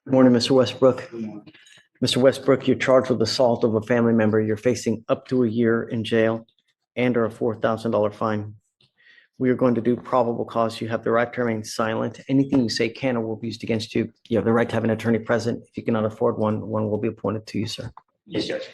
Good morning, Mr. Westbrook. Mr. Westbrook, you're charged with assault of a family member. You're facing up to a year in jail and or a $4,000 fine. We are going to do probable cause. You have the right to remain silent. Anything you say can or will be used against you. You have the right to have an attorney present. If you cannot afford one, one will be appointed to you, sir. Yes, Judge.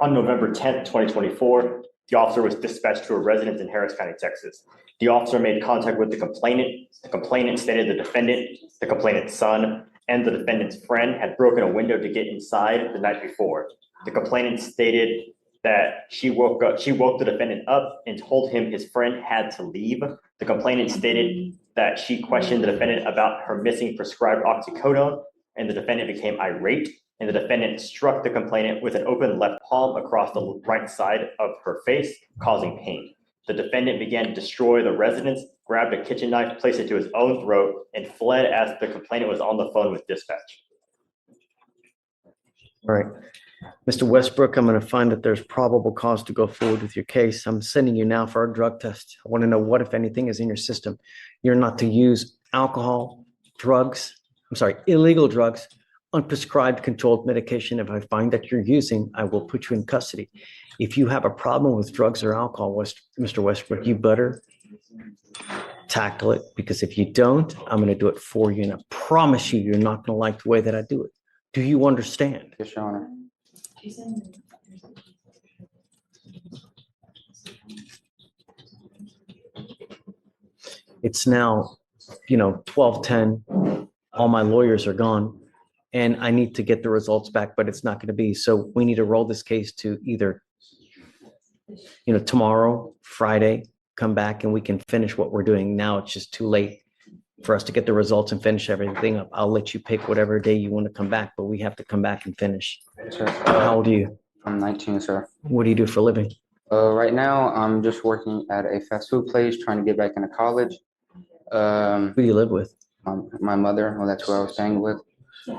On November 10th, 2024, the officer was dispatched to a residence in Harris County, Texas. The officer made contact with the complainant. The complainant stated the defendant, the complainant's son, and the defendant's friend had broken a window to get inside the night before. The complainant stated that she woke the defendant up and told him his friend had to leave. The complainant stated that she questioned the defendant about her missing prescribed oxycodone, and the defendant became irate, and the defendant struck the complainant with an open left palm across the right side of her face, causing pain. The defendant began to destroy the residence, grabbed a kitchen knife, placed it to his own throat, and fled as the complainant was on the phone with dispatch. All right. Mr. Westbrook, I'm going to find that there's probable cause to go forward with your case. I'm sending you now for a drug test. I want to know what, if anything, is in your system. You're not to use alcohol, illegal drugs, unprescribed controlled medication. If I find that you're using, I will put you in custody. If you have a problem with drugs or alcohol, Mr. Westbrook, you better tackle it, because if you don't, I'm going to do it for you. And I promise you, you're not going to like the way that I do it. Do you understand? Yes, Your Honor. It's now, 12:10. All my lawyers are gone and I need to get the results back, but it's not going to be. So we need to roll this case to either, tomorrow, Friday, come back and we can finish what we're doing. Now it's just too late for us to get the results and finish everything up. I'll let you pick whatever day you want to come back, but we have to come back and finish. Sir, How old are you? I'm 19, sir. What do you do for a living? Right now, I'm just working at a fast food place, trying to get back into college. Who do you live with? My mother, well, that's who I was staying with. I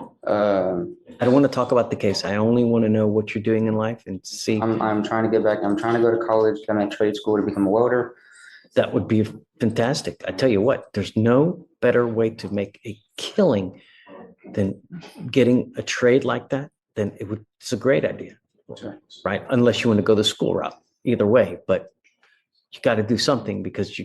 don't want to talk about the case. I only want to know what you're doing in life and see. I'm trying to get back. I'm trying to go to college, get my trade school to become a welder. That would be fantastic. I tell you what, there's no better way to make a killing than getting a trade like that. It's a great idea, Sure. right? Unless you want to go the school route, either way, but you got to do something, because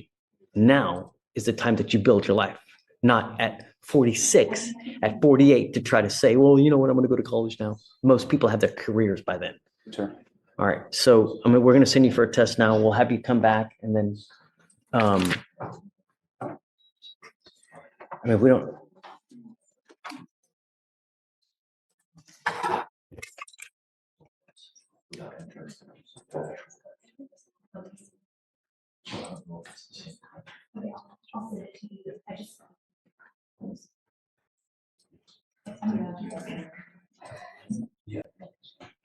now is the time that you build your life, not at 46, at 48 to try to say, well, you know what, I'm going to go to college now. Most people have their careers by then. Sure. All right. So, we're going to send you for a test now. We'll have you come back and then, we don't.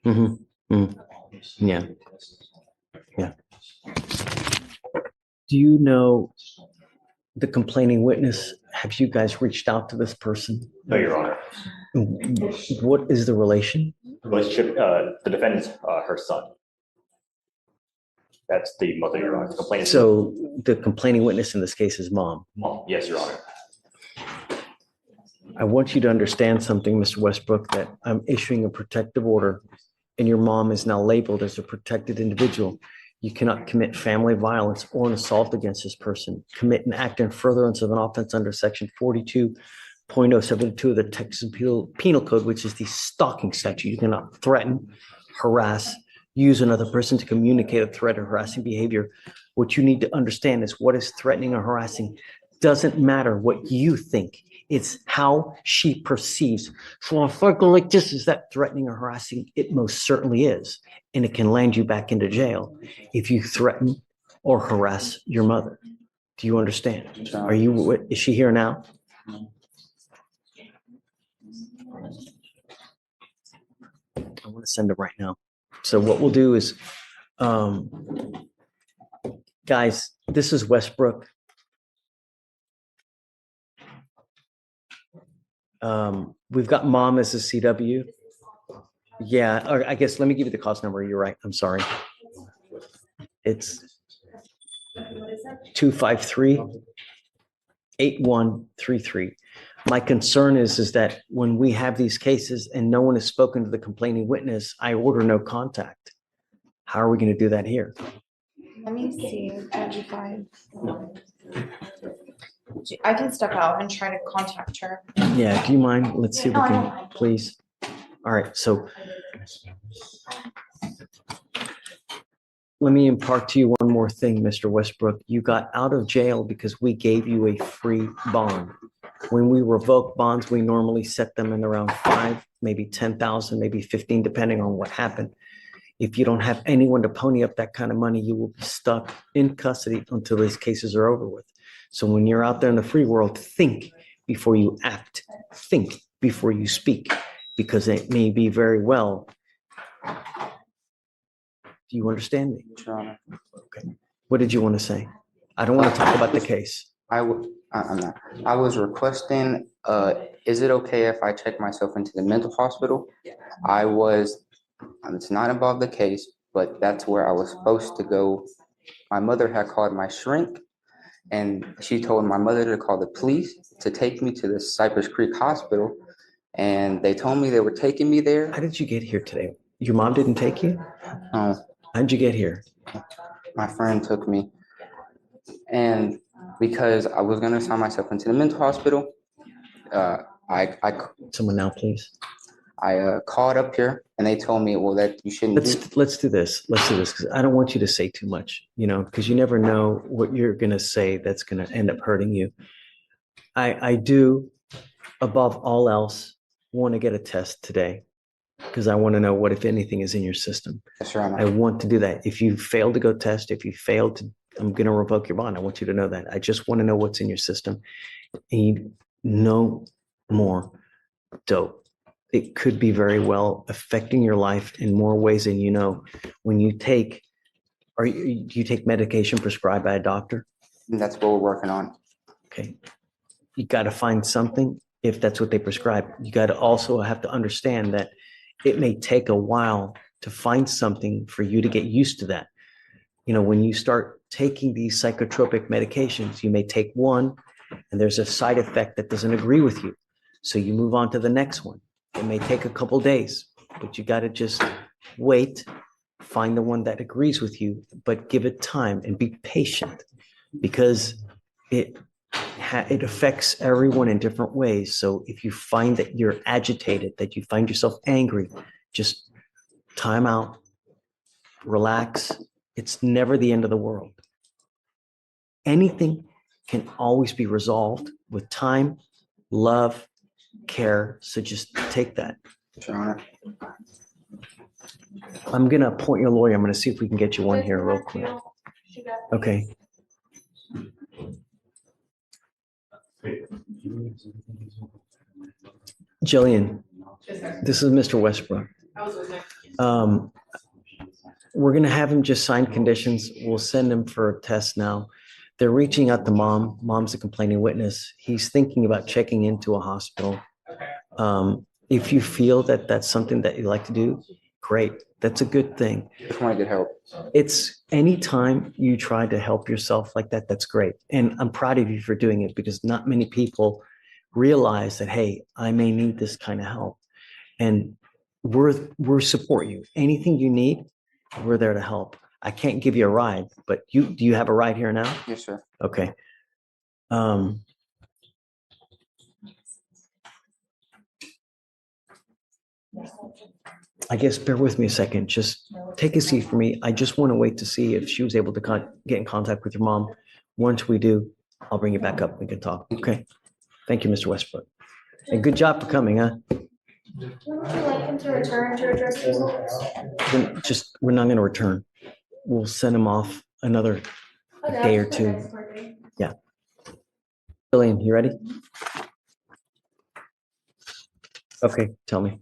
Mm-hmm. Mm-hmm. Yeah. Yeah. Do you know the complaining witness? Have you guys reached out to this person? No, Your Honor. What is the relation? Relationship, the defendant's her son. That's the mother, Your Honor. The complainant. So the complaining witness in this case is mom. Mom. Yes, Your Honor. I want you to understand something, Mr. Westbrook, that I'm issuing a protective order and your mom is now labeled as a protected individual. You cannot commit family violence or an assault against this person, commit an act in furtherance of an offense under section 42.072 of the Texas Penal Code, which is the stalking statute. You cannot threaten, harass, use another person to communicate a threat or harassing behavior. What you need to understand is what is threatening or harassing doesn't matter what you think. It's how she perceives. So if I go like this, is that threatening or harassing? It most certainly is. And it can land you back into jail if you threaten or harass your mother. Do you understand? Is she here now? I want to send her right now. So what we'll do is, guys, this is Westbrook. We've got mom as a CW. Yeah, or I guess let me give you the cause number. You're right. I'm sorry. It's 253-8133. My concern is that when we have these cases and no one has spoken to the complaining witness, I order no contact. How are we going to do that here? Let me see, Judge, if I can step out and try to contact her. Yeah, do you mind? Let's see if we can, please. All right, so let me impart to you one more thing, Mr. Westbrook. You got out of jail because we gave you a free bond. When we revoke bonds, we normally set them in around 5, maybe 10,000, maybe 15, depending on what happened. If you don't have anyone to pony up that kind of money, you will be stuck in custody until these cases are over with. So when you're out there in the free world, think before you act, think before you speak, because it may be very well. Do you understand me? Your Honor. Okay. What did you want to say? I don't want to talk about the case. I'm not. I was requesting, is it okay if I check myself into the mental hospital? It's not involved the case, but that's where I was supposed to go. My mother had called my shrink, and she told my mother to call the police to take me to the Cypress Creek Hospital, and they told me they were taking me there. How did you get here today? Your mom didn't take you? No, How did you get here? my friend took me, and because I was gonna sign myself into the mental hospital, I Someone now, please. called up here, and they told me, well, that you shouldn't do. Let's do this. Let's do this because I don't want you to say too much, because you never know what you're going to say that's going to end up hurting you. I do, above all else, want to get a test today because I want to know what, if anything, is in your system. Yes, Your Honor. I want to do that. If you fail to go test, if you fail to, I'm going to revoke your bond. I want you to know that. I just want to know what's in your system. And no more dope. It could be very well affecting your life in more ways than you know. When you take, do you take medication prescribed by a doctor? And that's what we're working on. Okay. You got to find something if that's what they prescribe. You got to also have to understand that it may take a while to find something for you to get used to that. When you start taking these psychotropic medications, you may take one and there's a side effect that doesn't agree with you. So you move on to the next one. It may take a couple days, but you got to just wait, find the one that agrees with you, but give it time and be patient because it affects everyone in different ways. So if you find that you're agitated, that you find yourself angry, just time out, relax. It's never the end of the world. Anything can always be resolved with time, love, care. So just take that. Yes, Your Honor. I'm going to appoint your lawyer. I'm going to see if we can get you one here real quick. Okay. Jillian, this is Mr. Westbrook. We're going to have him just sign conditions. We'll send him for a test now. They're reaching out to mom. Mom's a complaining witness. He's thinking about checking into a hospital. If you feel that that's something that you like to do, great. That's a good thing. Just want to get help. It's anytime you try to help yourself like that, that's great. And I'm proud of you for doing it because not many people realize that, hey, I may need this kind of help. And we're support you. Anything you need, we're there to help. I can't give you a ride, but do you have a ride here now? Yes, sir. Okay. I guess bear with me a second. Just take a seat for me. I just want to wait to see if she was able to get in contact with your mom. Once we do, I'll bring you back up. We can talk. Okay. Thank you, Mr. Westbrook. And good job for coming, huh? Would you like him to return to address results? We're not going to return. We'll send him off another day or two. Yeah. Jillian, you ready? Okay, tell me.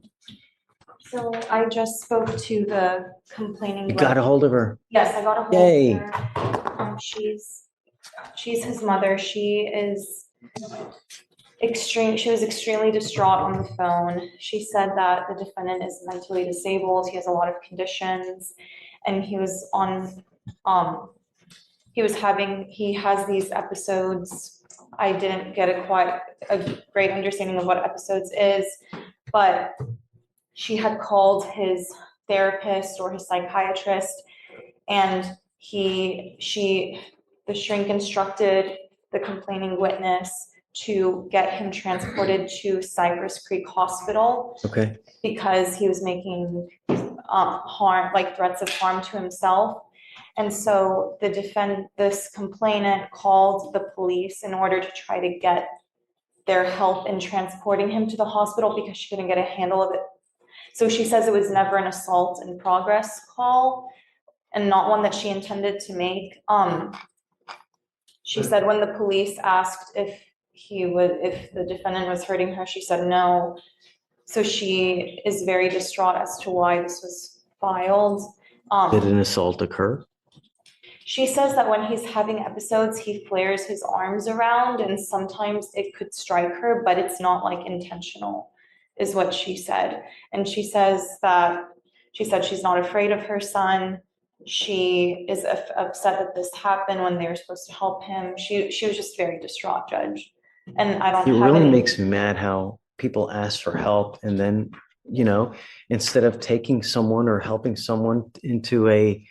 So I just spoke to the complaining. You got a hold of her? Yes, I got a hold Yay. of her. She's his mother. She was extremely distraught on the phone. She said that the defendant is mentally disabled. He has a lot of conditions, and he has these episodes I didn't get quite a great understanding of what episodes is, but she had called his therapist or his psychiatrist, and the shrink instructed the complaining witness to get him transported to Cypress Creek Hospital Okay. because he was making harm, like threats of harm to himself. And so this complainant called the police in order to try to get their help in transporting him to the hospital because she couldn't get a handle of it. So she says it was never an assault in progress call and not one that she intended to make. She said when the police asked if the defendant was hurting her, she said no. So she is very distraught as to why this was filed. Did an assault occur? She says that when he's having episodes, he flares his arms around and sometimes it could strike her, but it's not like intentional, is what she said. And she said she's not afraid of her son. She is upset that this happened when they were supposed to help him. She was just very distraught, Judge. And I don't It have really any. makes me mad how people ask for help and then, instead of taking someone or helping someone into a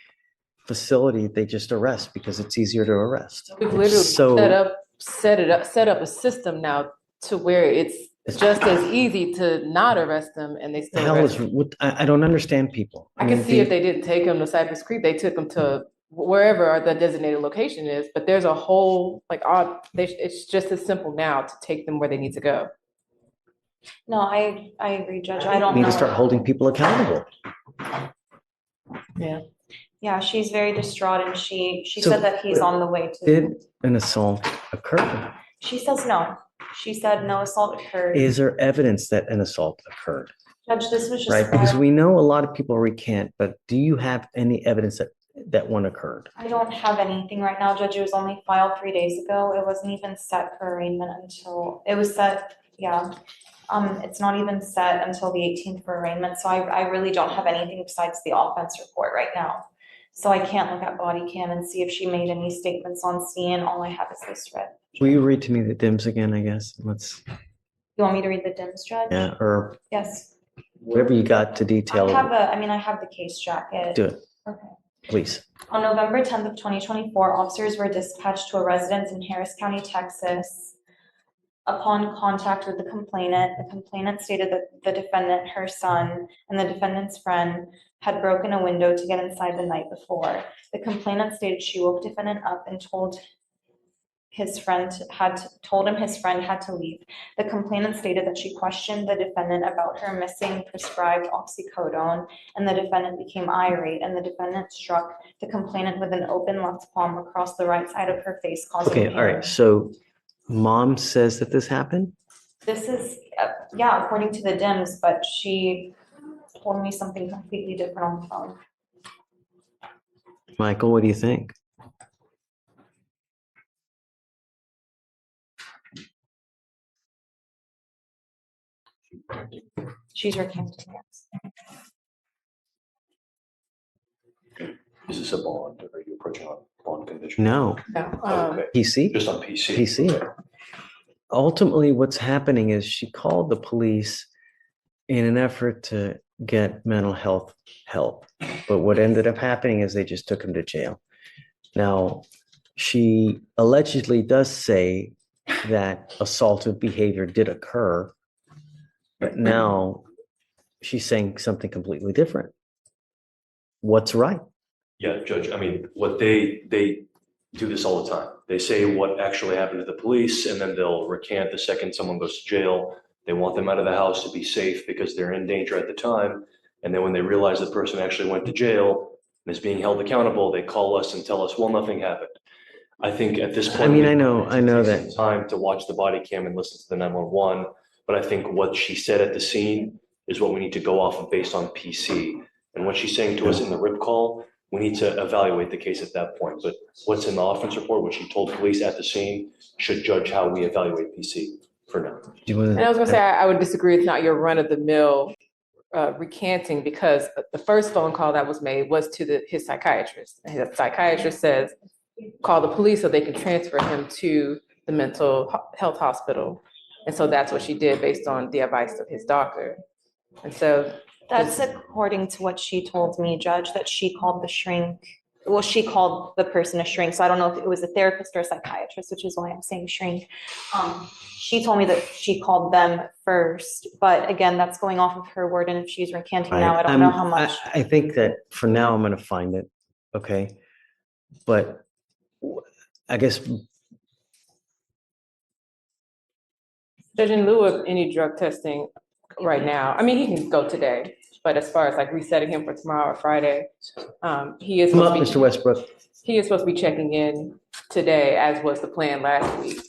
facility, they just arrest because it's easier to arrest. We've literally So set up a system now to where it's just as easy to not arrest them and they the still hell arrest is them. what I don't understand people. I can mean, see if they didn't take them to Cypress Creek, they took them to wherever the designated location is, but there's a whole, it's just as simple now to take them where they need to go. No, I agree, Judge. I don't we need know. to start holding people accountable. Yeah. Yeah, she's very distraught and she So, said that he's on the way to. Did an assault occur? She says no. She said no assault occurred. Is there evidence that an assault occurred? Judge, this was just. Right, because we know a lot of people recant, but do you have any evidence that one occurred? I don't have anything right now, Judge. It was only filed 3 days ago. It wasn't even set for arraignment until, it was set, yeah. It's not even set until the 18th for arraignment, so I really don't have anything besides the offense report right now. So I can't look at body cam and see if she made any statements on scene. All I have is this read. Will you read to me the DIMS again, I guess? You want me to read the DIMS, Judge? Yeah, or Yes. whatever you got to detail. I have the case jacket. Do it, Okay. please. On November 10th of 2024, officers were dispatched to a residence in Harris County, Texas. Upon contact with the complainant stated that the defendant, her son, and the defendant's friend had broken a window to get inside the night before. The complainant stated she woke defendant up and told him his friend had to leave. The complainant stated that she questioned the defendant about her missing prescribed oxycodone, and the defendant became irate, and the defendant struck the complainant with an open left palm across the right side of her face, causing Okay, pain. all right, so mom says that this happened? This is, according to the DIMS, but she told me something completely different on the phone. Michael, what do you think? She's recanting, yes. Is this a bond? Are you approaching on bond condition? No, Okay, PC? just on PC. PC. Okay. Ultimately, what's happening is she called the police in an effort to get mental health help. But what ended up happening is they just took him to jail. Now, she allegedly does say that assaultive behavior did occur, but now she's saying something completely different. What's right? Yeah, Judge, I mean, what they do this all the time. They say what actually happened to the police, and then they'll recant the second someone goes to jail. They want them out of the house to be safe because they're in danger at the time. And then when they realize the person actually went to jail and is being held accountable, they call us and tell us, well, nothing happened. I think at this point, I mean, I know it that. takes some time to watch the body cam and listen to the 911, but I think what she said at the scene is what we need to go off of based on PC. And what she's saying to us in the RIP call, we need to evaluate the case at that point. But what's in the offense report, what she told police at the scene, should judge how we evaluate PC for now. And I was gonna say, I would disagree. It's not your run of the mill recanting, because the first phone call that was made was to his psychiatrist. And the psychiatrist says, call the police so they can transfer him to the health hospital. And so that's what she did based on the advice of his doctor. And so That's according to what she told me, Judge, that she called the shrink. Well, she called the person a shrink. So I don't know if it was a therapist or a psychiatrist, which is why I'm saying shrink. She told me that she called them first, but again, that's going off of her word. And if she's recanting now, I don't know how much. I think that for now, I'm going to find it. Okay. But I guess Judge, in lieu of any drug testing right now, I mean, he can go today, but as far as like resetting him for tomorrow or Friday, he is come up, supposed to Mr. Westbrook. he is supposed to be checking in today, as was the plan last week.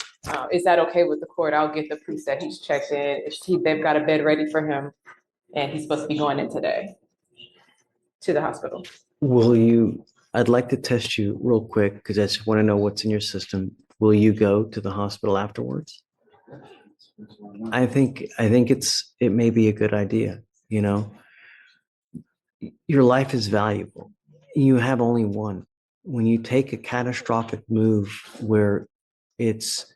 Is that okay with the court? I'll get the proof that he's checked in. They've got a bed ready for him, and he's supposed to be going in today to the hospital. I'd like to test you real quick because I just want to know what's in your system. Will you go to the hospital afterwards? I think it may be a good idea. You know, your life is valuable. You have only one. When you take a catastrophic move where it's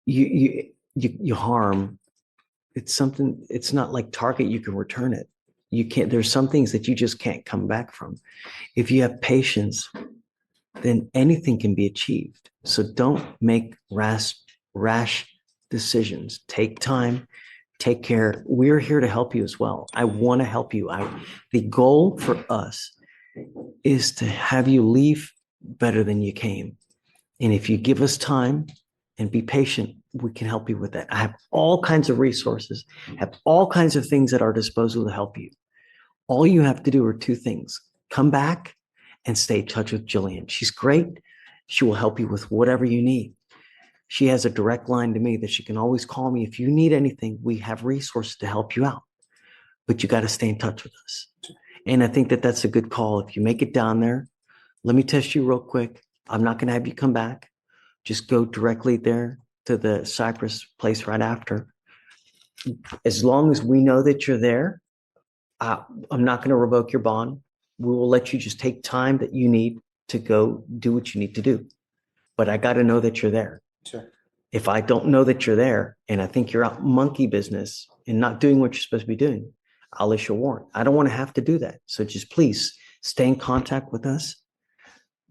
you harm, it's something, it's not like Target, you can return it. You can't, there's some things that you just can't come back from. If you have patience, then anything can be achieved. So don't make rash decisions. Take time, take care. We're here to help you as well. I want to help you. The goal for us is to have you leave better than you came. And if you give us time and be patient, we can help you with that. I have all kinds of resources, have all kinds of things at our disposal to help you. All you have to do are two things: come back and stay in touch with Jillian. She's great. She will help you with whatever you need. She has a direct line to me that she can always call me. If you need anything, we have resources to help you out, but you got to stay in touch with us. And I think that that's a good call. If you make it down there, let me test you real quick. I'm not going to have you come back. Just go directly there to the Cypress place right after. As long as we know that you're there, I'm not going to revoke your bond. We will let you just take time that you need to go do what you need to do. But I got to know that you're there. Sure. If I don't know that you're there and I think you're out monkey business and not doing what you're supposed to be doing, I'll issue a warrant. I don't want to have to do that. So just please stay in contact with us.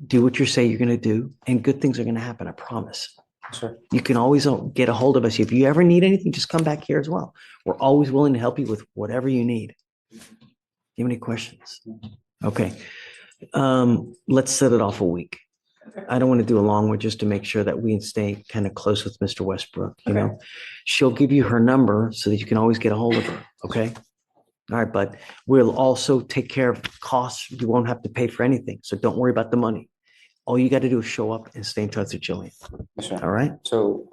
Do what you say you're going to do, and good things are going to happen. I promise. Sure. You can always get a hold of us. If you ever need anything, just come back here as well. We're always willing to help you with whatever you need. Do you have any questions? Okay. Let's set it off a week. I don't want to do a long one just to make sure that we stay kind of close with Mr. Westbrook. You know, she'll give you her number so that you can always get a hold of her. Okay. All right. But we'll also take care of costs. You won't have to pay for anything. So don't worry about the money. All you got to do is show up and stay in touch with Jillian. Sure. All right. So,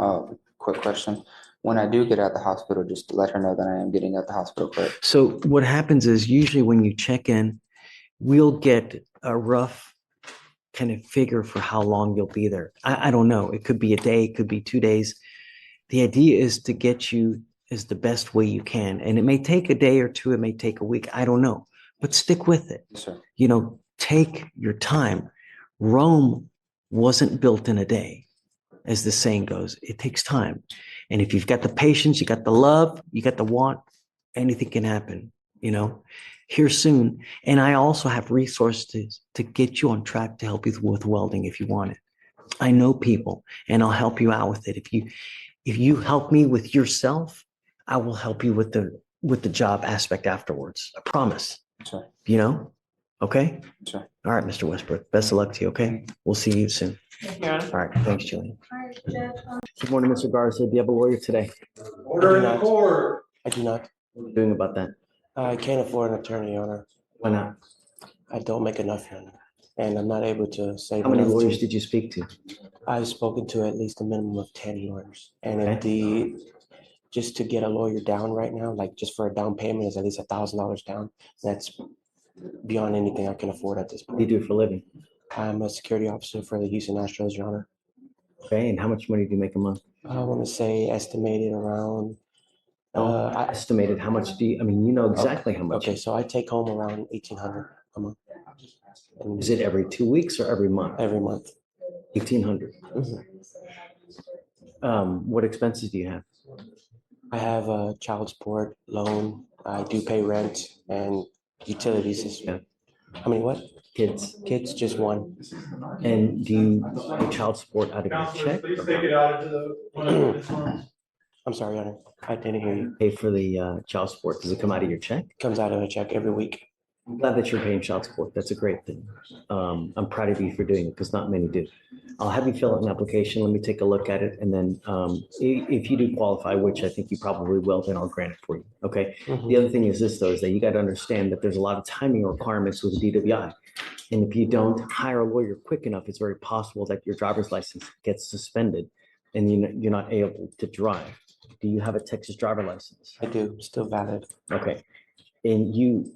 quick question. When I do get out of the hospital, just let her know that I am getting out the hospital, correct? So what happens is usually when you check in, we'll get a rough kind of figure for how long you'll be there. I don't know. It could be a day, it could be 2 days. The idea is to get you as the best way you can. And it may take a day or two, it may take a week. I don't know, but stick with it. Yes, sir. You know, take your time. Rome wasn't built in a day, as the saying goes. It takes time. And if you've got the patience, you got the love, you got the want, anything can happen, you know, here soon. And I also have resources to get you on track to help you with welding if you want it. I know people and I'll help you out with it. If you help me with yourself, I will help you with the job aspect afterwards. I promise. Sure. You know? Okay? Sure. All right, Mr. Westbrook. Best of luck to you, okay? We'll see you soon. Yeah. All right. Thanks, Julian. Good morning, Mr. Garza. Do you have a lawyer today? Order in the court. I do not. What are you doing about that? I can't afford an attorney, Your Honor. Why not? I don't make enough, Your Honor. And I'm not able to save. How many enough lawyers did you speak to? I've spoken to at least a minimum of 10 lawyers. And just to get a lawyer down right now, like just for a down payment is at least $1,000 down. That's beyond anything I can afford at this What do you point. do for a living? I'm a security officer for the Houston Astros, Your Honor. Okay, and how much money do you make a month? I want to say estimated around. I estimated how much do you, I mean, you know exactly how much. Okay, so I take home around $1,800 a month. And Is it every 2 weeks or every month? every month? 1,800. Mhm. What expenses do you have? I have a child support loan. I do pay rent and utilities. Yeah. How many what? Kids? Kids, just one. And do you pay child support out of your check? I'm sorry, Honor. I didn't hear you. Pay for the child support? Does it come out of your check? Comes out of a check every week. I'm glad that you're paying child support. That's a great thing. I'm proud of you for doing it because not many do. I'll have you fill out an application. Let me take a look at it. And then if you do qualify, which I think you probably will, then I'll grant it for you. Okay. Mhm. The other thing is this, though, is that you got to understand that there's a lot of timing requirements with the DWI. And if you don't hire a lawyer quick enough, it's very possible that your driver's license gets suspended and you're not able to drive. Do you have a Texas driver license? I do, still valid. Okay. And you,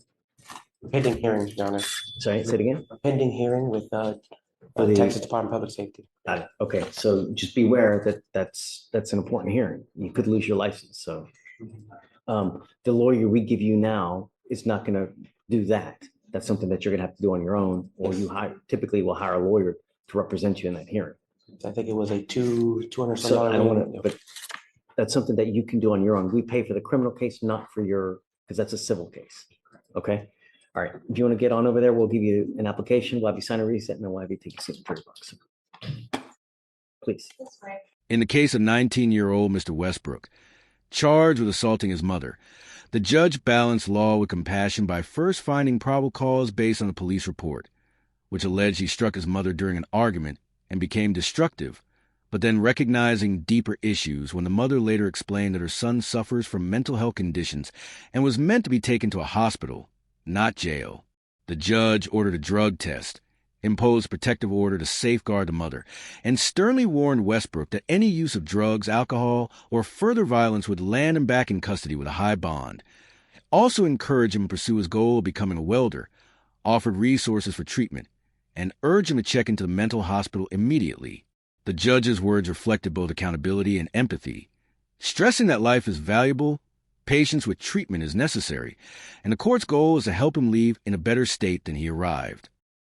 Pending hearing, Your Honor. sorry, say it again? Pending hearing with For the- Texas Department of Public Safety. Got it. Okay, so just be aware that that's an important hearing. You could lose your license, so. The lawyer we give you now is not gonna do that. That's something that you're gonna have to do on your own, or you typically will hire a lawyer to represent you in that hearing. I think it was a $200 some So I don't dollar. wanna, but that's something that you can do on your own. We pay for the criminal case, not for your, because that's a civil case. Okay? All right, if you want to get on over there, we'll give you an application, we'll have you sign a reset, and then we'll have you take a signature box. Please. In the case of 19-year-old Mr. Westbrook, charged with assaulting his mother, the judge balanced law with compassion by first finding probable cause based on the police report, which alleged he struck his mother during an argument and became destructive, but then recognizing deeper issues when the mother later explained that her son suffers from mental health conditions and was meant to be taken to a hospital, not jail. The judge ordered a drug test, imposed a protective order to safeguard the mother, and sternly warned Westbrook that any use of drugs, alcohol, or further violence would land him back in custody with a high bond. Also encouraged him to pursue his goal of becoming a welder, offered resources for treatment, and urged him to check into the mental hospital immediately. The judge's words reflected both accountability and empathy, stressing that life is valuable, patience with treatment is necessary, and the court's goal is to help him leave in a better state than he arrived.